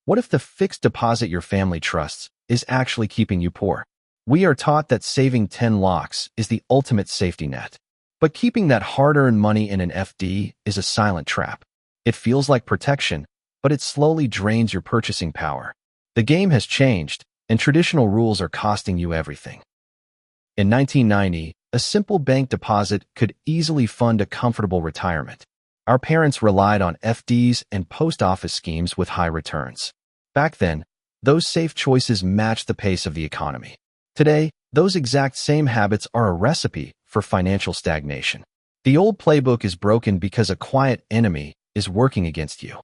What if the fixed deposit your family trusts is actually keeping you poor? We are taught that saving 10 lakhs is the ultimate safety net. But keeping that hard-earned money in an FD is a silent trap. It feels like protection, but it slowly drains your purchasing power. The game has changed, and traditional rules are costing you everything. In 1990, a simple bank deposit could easily fund a comfortable retirement. Our parents relied on FDs and post office schemes with high returns. Back then, those safe choices matched the pace of the economy. Today, those exact same habits are a recipe for financial stagnation. The old playbook is broken because a quiet enemy is working against you.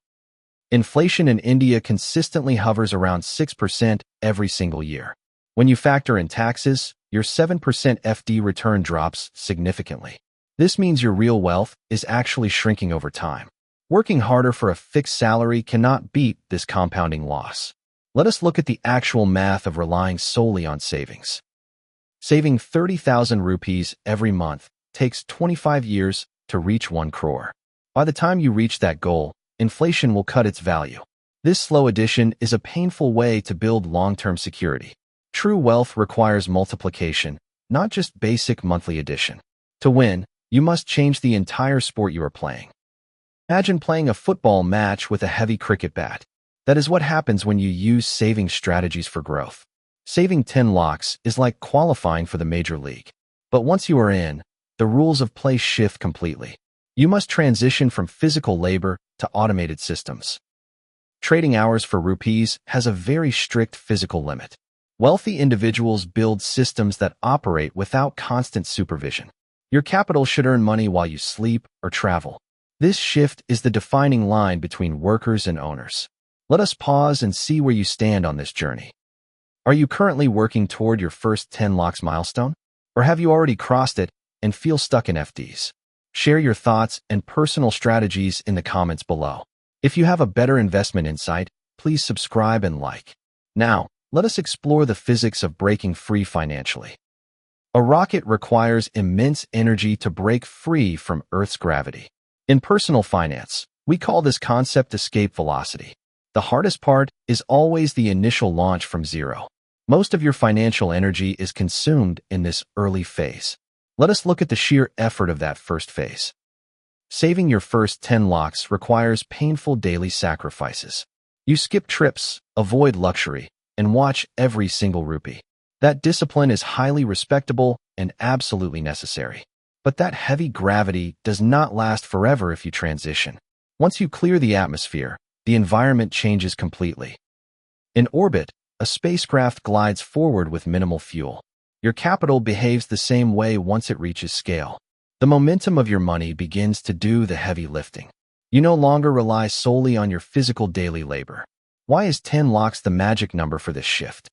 Inflation in India consistently hovers around 6% every single year. When you factor in taxes, your 7% FD return drops significantly. This means your real wealth is actually shrinking over time. Working harder for a fixed salary cannot beat this compounding loss. Let us look at the actual math of relying solely on savings. Saving 30,000 rupees every month takes 25 years to reach 1 crore. By the time you reach that goal, inflation will cut its value. This slow addition is a painful way to build long-term security. True wealth requires multiplication, not just basic monthly addition. To win, you must change the entire sport you are playing. Imagine playing a football match with a heavy cricket bat. That is what happens when you use saving strategies for growth. Saving 10 lakhs is like qualifying for the major league. But once you are in, the rules of play shift completely. You must transition from physical labor to automated systems. Trading hours for rupees has a very strict physical limit. Wealthy individuals build systems that operate without constant supervision. Your capital should earn money while you sleep or travel. This shift is the defining line between workers and owners. Let us pause and see where you stand on this journey. Are you currently working toward your first 10 lakhs milestone? Or have you already crossed it and feel stuck in FDs? Share your thoughts and personal strategies in the comments below. If you have a better investment insight, please subscribe and like. Now, let us explore the physics of breaking free financially. A rocket requires immense energy to break free from Earth's gravity. In personal finance, we call this concept escape velocity. The hardest part is always the initial launch from zero. Most of your financial energy is consumed in this early phase. Let us look at the sheer effort of that first phase. Saving your first 10 lakhs requires painful daily sacrifices. You skip trips, avoid luxury, and watch every single rupee. That discipline is highly respectable and absolutely necessary. But that heavy gravity does not last forever if you transition. Once you clear the atmosphere, the environment changes completely. In orbit, a spacecraft glides forward with minimal fuel. Your capital behaves the same way once it reaches scale. The momentum of your money begins to do the heavy lifting. You no longer rely solely on your physical daily labor. Why is 10 lakhs the magic number for this shift?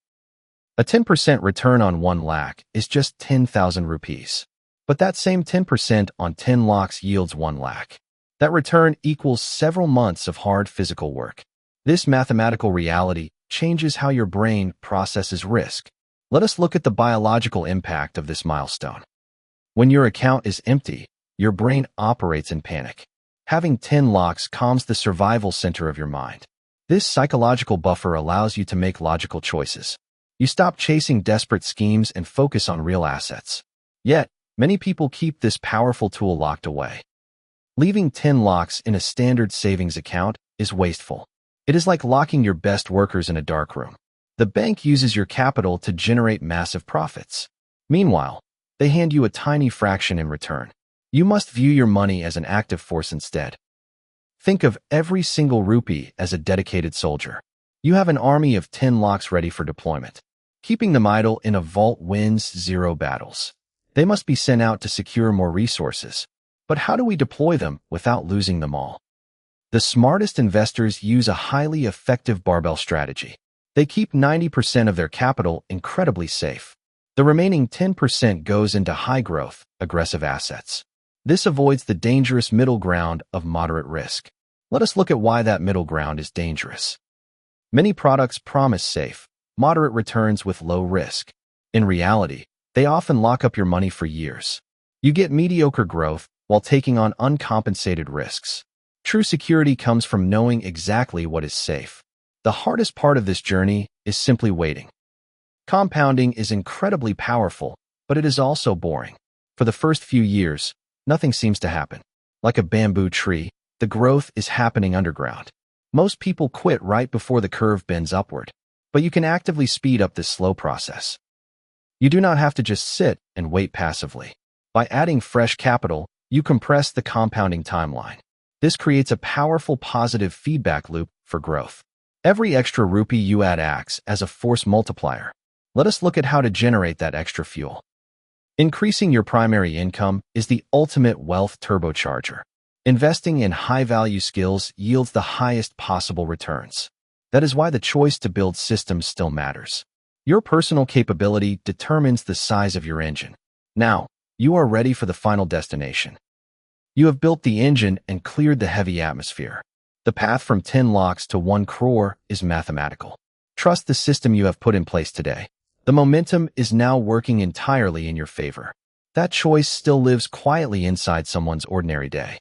A 10% return on 1 lakh is just 10,000 rupees. But that same 10% on 10 lakhs yields 1 lakh. That return equals several months of hard physical work. This mathematical reality changes how your brain processes risk. Let us look at the biological impact of this milestone. When your account is empty, your brain operates in panic. Having 10 lakhs calms the survival center of your mind. This psychological buffer allows you to make logical choices. You stop chasing desperate schemes and focus on real assets. Yet, many people keep this powerful tool locked away. Leaving 10 lakhs in a standard savings account is wasteful. It is like locking your best workers in a dark room. The bank uses your capital to generate massive profits. Meanwhile, they hand you a tiny fraction in return. You must view your money as an active force instead. Think of every single rupee as a dedicated soldier. You have an army of 10 lakhs ready for deployment. Keeping them idle in a vault wins 0 battles. They must be sent out to secure more resources. But how do we deploy them without losing them all? The smartest investors use a highly effective barbell strategy. They keep 90% of their capital incredibly safe. The remaining 10% goes into high-growth, aggressive assets. This avoids the dangerous middle ground of moderate risk. Let us look at why that middle ground is dangerous. Many products promise safe, moderate returns with low risk. In reality, they often lock up your money for years. You get mediocre growth while taking on uncompensated risks. True security comes from knowing exactly what is safe. The hardest part of this journey is simply waiting. Compounding is incredibly powerful, but it is also boring. For the first few years, nothing seems to happen. Like a bamboo tree, the growth is happening underground. Most people quit right before the curve bends upward, but you can actively speed up this slow process. You do not have to just sit and wait passively. By adding fresh capital, you compress the compounding timeline. This creates a powerful positive feedback loop for growth. Every extra rupee you add acts as a force multiplier. Let us look at how to generate that extra fuel. Increasing your primary income is the ultimate wealth turbocharger. Investing in high-value skills yields the highest possible returns. That is why the choice to build systems still matters. Your personal capability determines the size of your engine. Now, you are ready for the final destination. You have built the engine and cleared the heavy atmosphere. The path from 10 lakhs to 1 crore is mathematical. Trust the system you have put in place today. The momentum is now working entirely in your favor. That choice still lives quietly inside someone's ordinary day.